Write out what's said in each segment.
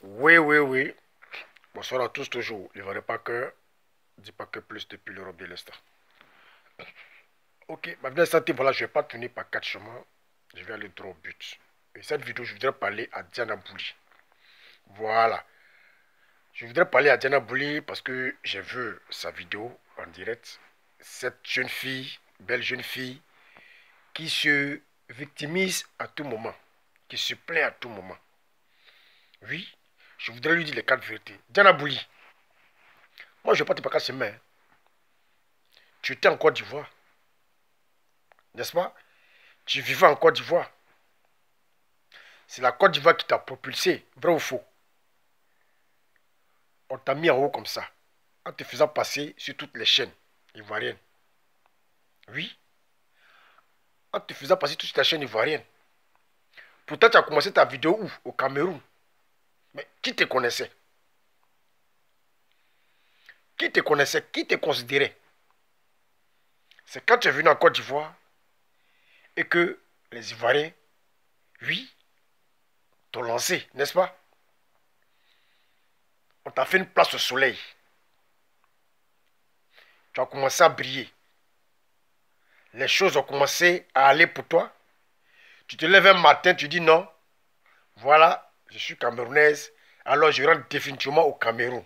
Oui, oui, oui. Bonsoir à tous toujours. Il ne valait pas que, dis pas que plus depuis l'Europe de l'Est. Ok, ma vie santé, voilà, je ne vais pas tourner par quatre chemins. Je vais aller droit au but. Et cette vidéo, je voudrais parler à Diana Bouli. Voilà. Je voudrais parler à Diana Bouli parce que j'ai vu sa vidéo en direct. Cette jeune fille, belle jeune fille, qui se victimise à tout moment, qui se plaint à tout moment. Oui, je voudrais lui dire les quatre vérités. Diana Bouli, moi je ne vais pas te passer ses mains. Tu étais en Côte d'Ivoire, n'est-ce pas? Tu vivais en Côte d'Ivoire. C'est la Côte d'Ivoire qui t'a propulsé, vrai ou faux? On t'a mis en haut comme ça, en te faisant passer sur toutes les chaînes ivoiriennes. Oui, en te faisant passer sur toutes les chaînes ivoiriennes. Pourtant, tu as commencé ta vidéo où? Au Cameroun. Mais qui te connaissait? Qui te connaissait? Qui te considérait? C'est quand tu es venu en Côte d'Ivoire et que les Ivoiriens, oui, t'ont lancé, n'est-ce pas? On t'a fait une place au soleil. Tu as commencé à briller. Les choses ont commencé à aller pour toi. Tu te lèves un matin, tu dis non, voilà, je suis camerounaise, alors je rentre définitivement au Cameroun.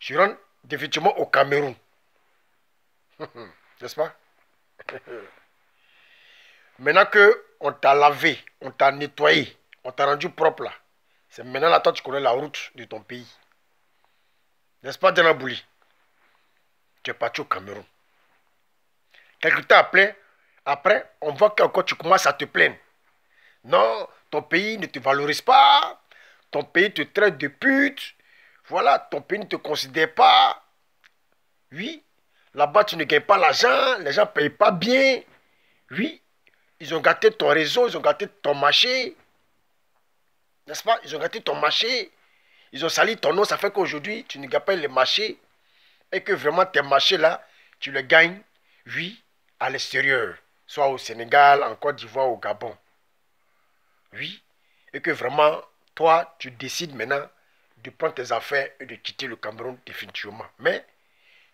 Je rentre définitivement au Cameroun. N'est-ce pas? Maintenant que on t'a lavé, on t'a nettoyé, on t'a rendu propre là, c'est maintenant là, toi tu connais la route de ton pays. N'est-ce pas, Diana Bouli? Tu es parti au Cameroun. Quelque temps après, on voit qu'encore tu commences à te plaindre. Non, ton pays ne te valorise pas, ton pays te traite de pute, voilà, ton pays ne te considère pas. Oui, là-bas tu ne gagnes pas l'argent, les gens ne payent pas bien. Oui, ils ont gâté ton réseau, ils ont gâté ton marché. N'est-ce pas? Ils ont gâté ton marché. Ils ont sali ton nom, ça fait qu'aujourd'hui tu ne gagnes pas les marchés. Et que vraiment tes marchés là, tu les gagnes, oui, à l'extérieur. Soit au Sénégal, en Côte d'Ivoire, au Gabon. Oui, et que vraiment, toi, tu décides maintenant de prendre tes affaires et de quitter le Cameroun définitivement. Mais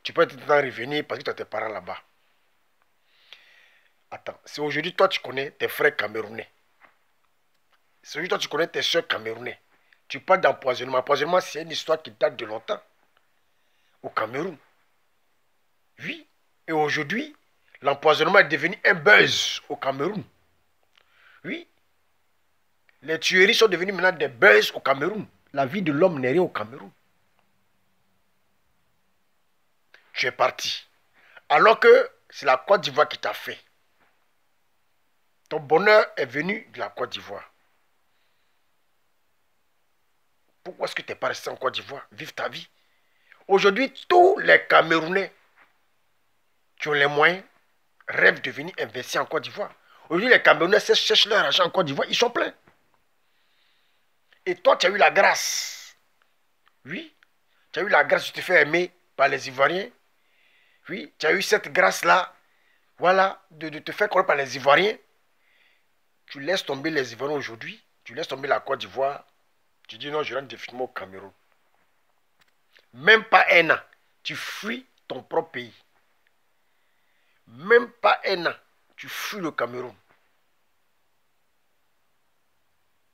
tu peux peut-être revenir parce que tu as tes parents là-bas. Attends, c'est aujourd'hui, toi, tu connais tes frères camerounais. C'est aujourd'hui, toi, tu connais tes soeurs camerounais. Tu parles d'empoisonnement. Empoisonnement, c'est une histoire qui date de longtemps au Cameroun. Oui, et aujourd'hui, l'empoisonnement est devenu un buzz au Cameroun. Oui, les tueries sont devenues maintenant des buzz au Cameroun. La vie de l'homme n'est rien au Cameroun. Tu es parti. Alors que c'est la Côte d'Ivoire qui t'a fait. Ton bonheur est venu de la Côte d'Ivoire. Pourquoi est-ce que tu n'es pas resté en Côte d'Ivoire? Vive ta vie. Aujourd'hui, tous les Camerounais qui ont les moyens rêvent de venir investir en Côte d'Ivoire. Aujourd'hui, les Camerounais cherchent leur argent en Côte d'Ivoire. Ils sont pleins. Et toi, tu as eu la grâce. Oui, tu as eu la grâce de te faire aimer par les Ivoiriens. Oui, tu as eu cette grâce-là, voilà, de te faire connaître par les Ivoiriens. Tu laisses tomber les Ivoiriens aujourd'hui. Tu laisses tomber la Côte d'Ivoire. Tu dis non, je rentre définitivement au Cameroun. Même pas un an, tu fuis ton propre pays. Même pas un an, tu fuis le Cameroun.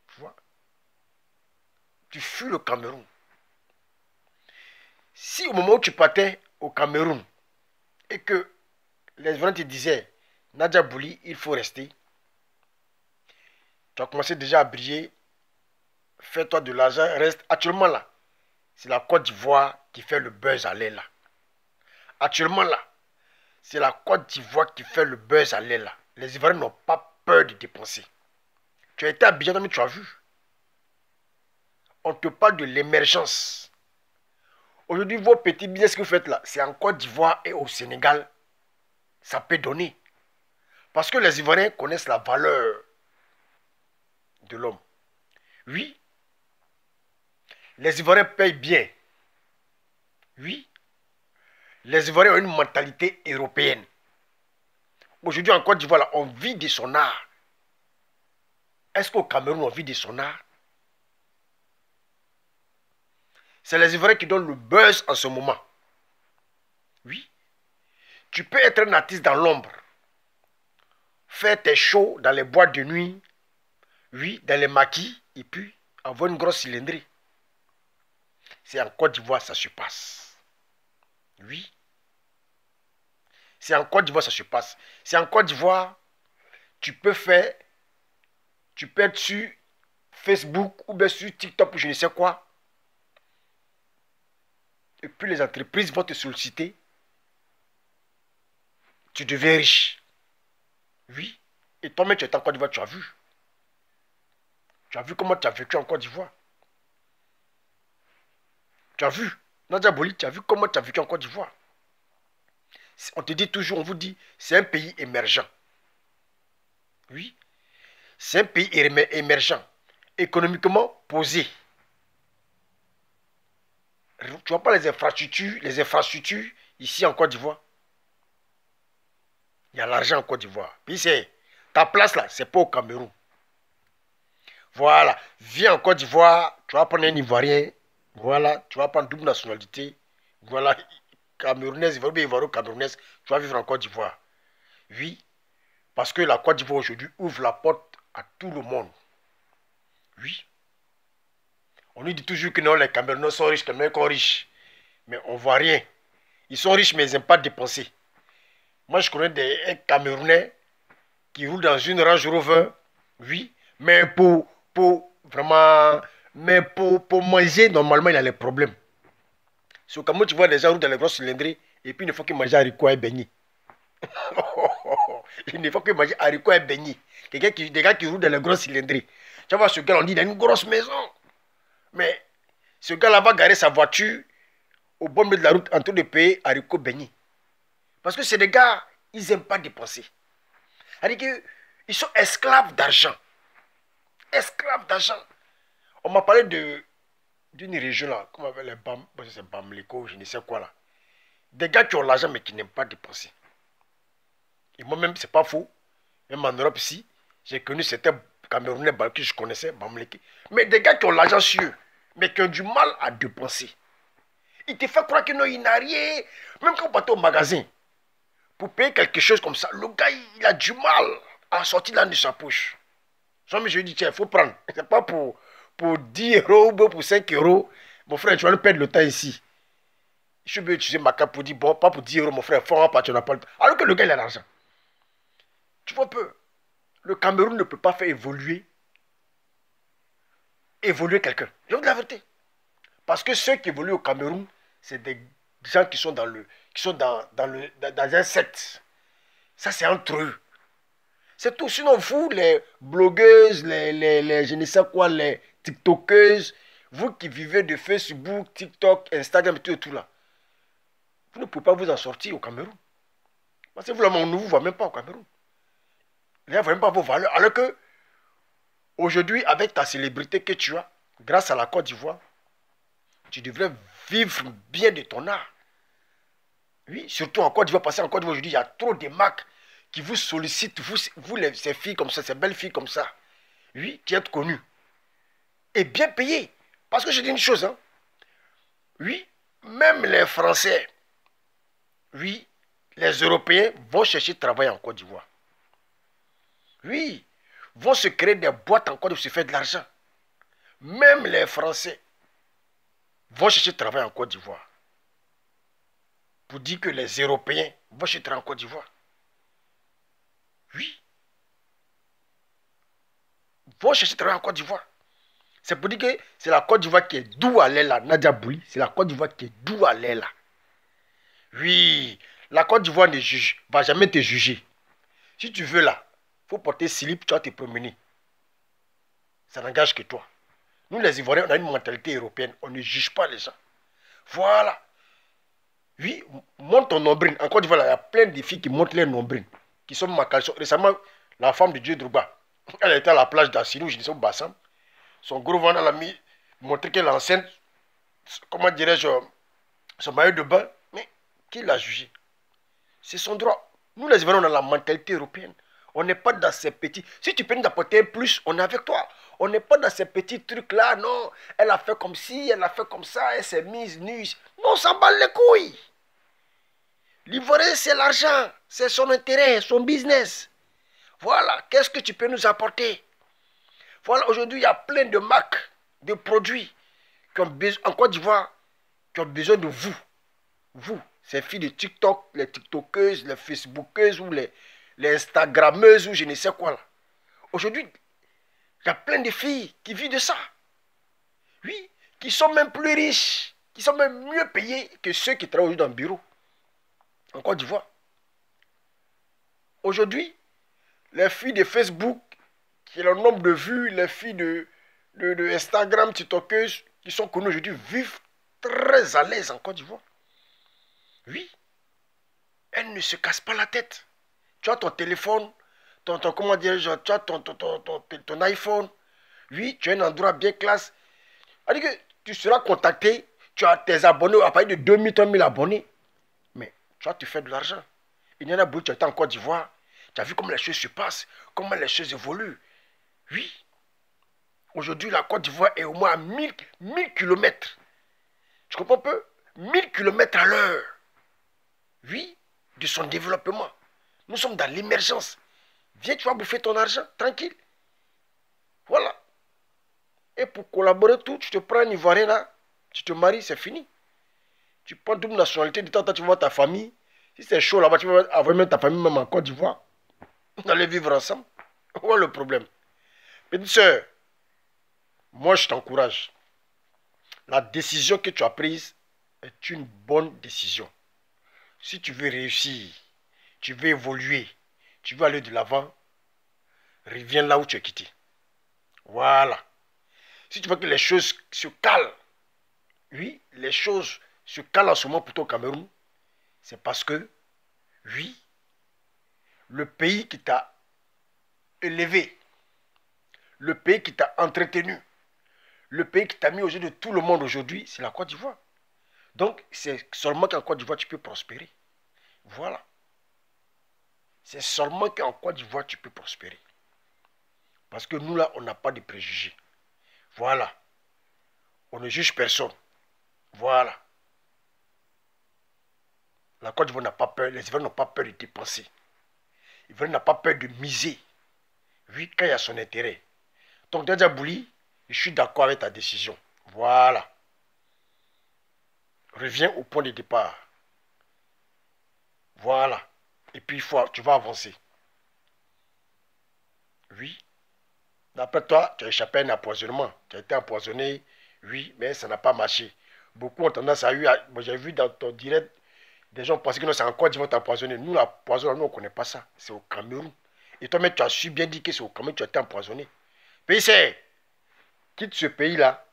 Tu vois? Tu fuis le Cameroun. Si au moment où tu partais au Cameroun et que les Ivoiriens te disaient, Nadia Bouli, il faut rester, tu as commencé déjà à briller, fais-toi de l'argent, reste. Actuellement là, c'est la Côte d'Ivoire qui fait le buzz à l'aile là. Actuellement là, c'est la Côte d'Ivoire qui fait le buzz à l'aile là. Les Ivoiriens n'ont pas peur de dépenser. Tu as été à Abidjan, mais tu as vu. On te parle de l'émergence. Aujourd'hui, vos petits business que vous faites là, c'est en Côte d'Ivoire et au Sénégal. Ça peut donner. Parce que les Ivoiriens connaissent la valeur de l'homme. Oui, les Ivoiriens payent bien. Oui, les Ivoiriens ont une mentalité européenne. Aujourd'hui, en Côte d'Ivoire, on vit de son art. Est-ce qu'au Cameroun, on vit de son art? C'est les Ivoiriens qui donnent le buzz en ce moment. Oui. Tu peux être un artiste dans l'ombre. Faire tes shows dans les boîtes de nuit. Oui, dans les maquis. Et puis, avoir une grosse cylindrée. C'est en Côte d'Ivoire ça se passe. Oui. C'est en Côte d'Ivoire ça se passe. C'est en Côte d'Ivoire, tu peux être sur Facebook ou bien sur TikTok ou je ne sais quoi. Et puis les entreprises vont te solliciter. Tu deviens riche. Oui. Et toi-même, tu es en Côte d'Ivoire, tu as vu. Tu as vu comment tu as vécu en Côte d'Ivoire. Tu as vu. Nadia Boli, tu as vu comment tu as vécu en Côte d'Ivoire. On te dit toujours, on vous dit, c'est un pays émergent. Oui. C'est un pays émergent. Économiquement posé. Tu vois pas les infrastructures ici en Côte d'Ivoire. Il y a l'argent en Côte d'Ivoire. Puis c'est ta place là, c'est pas au Cameroun. Voilà, viens en Côte d'Ivoire, tu vas prendre un Ivoirien. Voilà, tu vas prendre double nationalité. Voilà, camerounaise, ivoiro-camerounaise, tu vas vivre en Côte d'Ivoire. Oui, parce que la Côte d'Ivoire aujourd'hui ouvre la porte à tout le monde. Oui. On nous dit toujours que non, les Camerounais sont riches, les sont riches. Mais on ne voit rien. Ils sont riches, mais ils n'aiment pas dépenser. Moi, je connais des Camerounais qui roulent dans une Range Rover. Oui, mais pour manger, normalement, il a les problèmes. C'est au Cameroun, tu vois des gens roulent dans les grosses cylindrées et puis il ne faut qu'ils mangent haricots et beignets. Il ne faut qu'ils mangent haricots et beignets. Des gars qui roulent dans les grosses cylindrées. Tu vois, ce gars, on dit, il a une grosse maison. Mais ce gars-là va garer sa voiture au bon milieu de la route en train de payer haricots beignets. Parce que c'est des gars, ils n'aiment pas dépenser. C'est-à-dire qu'ils sont esclaves d'argent. Esclaves d'argent. On m'a parlé d'une région là, comme avec les Bamléko, je ne sais quoi là. Des gars qui ont l'argent mais qui n'aiment pas dépenser. Et moi-même, c'est pas faux. Même en Europe ici, j'ai connu certains Camerounais que je connaissais, Bamléké. Mais des gars qui ont l'argent sur eux, mais qui ont du mal à dépenser. Il te fait croire que non, il n'a rien. Même quand on partait au magasin, pour payer quelque chose comme ça, le gars, il a du mal à sortir là de sa poche. Je lui dis, tiens, il faut prendre. C'est pas pour 10 euros ou pour 5 euros. Mon frère, tu vas nous perdre le temps ici. Je vais utiliser ma carte pour dire, bon, pas pour 10 euros, mon frère, faut en partir, on n'a pas le temps. Alors que le gars, il a l'argent. Tu vois peu. Le Cameroun ne peut pas faire évoluer quelqu'un. Je vous dis la vérité. Parce que ceux qui évoluent au Cameroun, c'est des gens qui sont dans un secte. Ça, c'est entre eux. C'est tout. Sinon, vous, les blogueuses, les je ne sais quoi, les tiktokeuses, vous qui vivez de Facebook, TikTok, Instagram et tout là, vous ne pouvez pas vous en sortir au Cameroun. Parce que vous, on ne vous voit même pas au Cameroun. Les gens ne voient même pas vos valeurs. Alors que, aujourd'hui, avec ta célébrité que tu as, grâce à la Côte d'Ivoire, tu devrais vivre bien de ton art. Oui, surtout en Côte d'Ivoire, parce qu'en Côte d'Ivoire, aujourd'hui, il y a trop de marques qui vous sollicitent, ces filles comme ça, ces belles filles comme ça, oui, qui êtes connues, et bien payées. Parce que je dis une chose, hein, oui, même les Français, oui, les Européens vont chercher travail en Côte d'Ivoire. Oui, vont se créer des boîtes en Côte d'Ivoire pour se faire de l'argent. Même les Français vont chercher travail en Côte d'Ivoire. Pour dire que les Européens vont chercher travail en Côte d'Ivoire. Oui. Vont chercher travail en Côte d'Ivoire. C'est pour dire que c'est la Côte d'Ivoire qui est d'où elle est là, Nadia Bouli. C'est la Côte d'Ivoire qui est d'où elle est là. Oui. La Côte d'Ivoire ne va jamais te juger. Si tu veux là, il faut porter slip, tu vas te promener. Ça n'engage que toi. Nous les Ivoiriens, on a une mentalité européenne. On ne juge pas les gens. Voilà. Oui, monte ton nombril. En Côte d'Ivoire, il y a plein de filles qui montent les nombrils. Qui sont ma caleçon. Récemment, la femme de Dieu Drouba, elle était à la plage d'Assinou, je disais au Bassam. Son gros ventre, elle a mis, montré qu'elle est enceinte. Comment dirais-je, son maillot de bain. Mais qui l'a jugé? C'est son droit. Nous les Ivoiriens, on a la mentalité européenne. On n'est pas dans ces petits... Si tu peux nous apporter un plus, on est avec toi. On n'est pas dans ces petits trucs-là, non. Elle a fait comme ci, elle a fait comme ça, elle s'est mise nue. Non, on s'en bat les couilles. L'Ivoirien, c'est l'argent. C'est son intérêt, son business. Voilà, qu'est-ce que tu peux nous apporter? Voilà, aujourd'hui, il y a plein de marques, de produits qui ont besoin, en Côte d'Ivoire, qui ont besoin de vous. Vous, ces filles de TikTok, les TikTokeuses, les Facebookeuses ou les Instagrammeuses ou je ne sais quoi là. Aujourd'hui, il y a plein de filles qui vivent de ça. Oui, qui sont même plus riches, qui sont même mieux payées que ceux qui travaillent dans le bureau. En Côte d'Ivoire. Aujourd'hui, les filles de Facebook, qui ont le nombre de vues, les filles de Instagram, TikTokeuses, qui sont connues aujourd'hui, vivent très à l'aise en Côte d'Ivoire. Oui. Elles ne se cassent pas la tête. Tu as ton téléphone, comment dire, tu as ton iPhone. Oui, tu as un endroit bien classe. C'est-à-dire que tu seras contacté, tu as tes abonnés à partir de 2000, 3000 abonnés. Mais tu vas te faire de l'argent. Il y en a beaucoup, tu étais en Côte d'Ivoire. Tu as vu comment les choses se passent, comment les choses évoluent. Oui. Aujourd'hui, la Côte d'Ivoire est au moins à 1000 km. Tu comprends un peu? 1000 km à l'heure. Oui, de son développement. Nous sommes dans l'émergence. Viens, tu vas bouffer ton argent, tranquille. Voilà. Et pour collaborer tout, tu te prends un Ivoirien là, tu te maries, c'est fini. Tu prends double nationalité, de temps en temps, tu vois ta famille. Si c'est chaud là-bas, tu vas avoir même ta famille, même en Côte d'Ivoire. Vous allez vivre ensemble. Voilà le problème. Petite soeur, moi je t'encourage. La décision que tu as prise est une bonne décision. Si tu veux réussir, tu veux évoluer, tu veux aller de l'avant, reviens là où tu es quitté. Voilà. Si tu veux que les choses se calment, oui, les choses se calment en ce moment pour toi au Cameroun, c'est parce que, oui, le pays qui t'a élevé, le pays qui t'a entretenu, le pays qui t'a mis aux yeux de tout le monde aujourd'hui, c'est la Côte d'Ivoire. Donc, c'est seulement qu'en Côte d'Ivoire, tu peux prospérer. Voilà. C'est seulement qu'en Côte d'Ivoire, tu peux prospérer. Parce que nous, là, on n'a pas de préjugés. Voilà. On ne juge personne. Voilà. La Côte d'Ivoire n'a pas peur, les Ivoiriens n'ont pas peur de dépenser. L'Ivoirien n'a pas peur de miser. Oui, quand il y a son intérêt. Donc, Dadja Bouli, je suis d'accord avec ta décision. Voilà. Reviens au point de départ. Voilà. Et puis, tu vas avancer. Oui. D'après toi, tu as échappé à un empoisonnement. Tu as été empoisonné. Oui, mais ça n'a pas marché. Beaucoup ont tendance à... Moi, j'ai vu dans ton direct, des gens pensaient que c'est en Côte d'Ivoire t'empoisonner. Nous, la poison, nous, on ne connaît pas ça. C'est au Cameroun. Et toi-même, tu as su bien dire que c'est au Cameroun que tu as été empoisonné. Puis c'est, quitte ce pays-là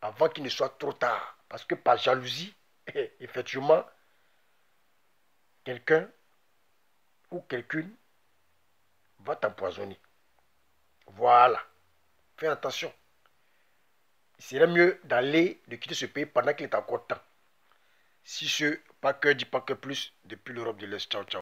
avant qu'il ne soit trop tard. Parce que par jalousie, effectivement, quelqu'un ou quelqu'une va t'empoisonner. Voilà. Fais attention. Il serait mieux de quitter ce pays pendant qu'il est encore temps. Si ce pas que dit pas que plus depuis l'Europe de l'Est. Ciao, ciao.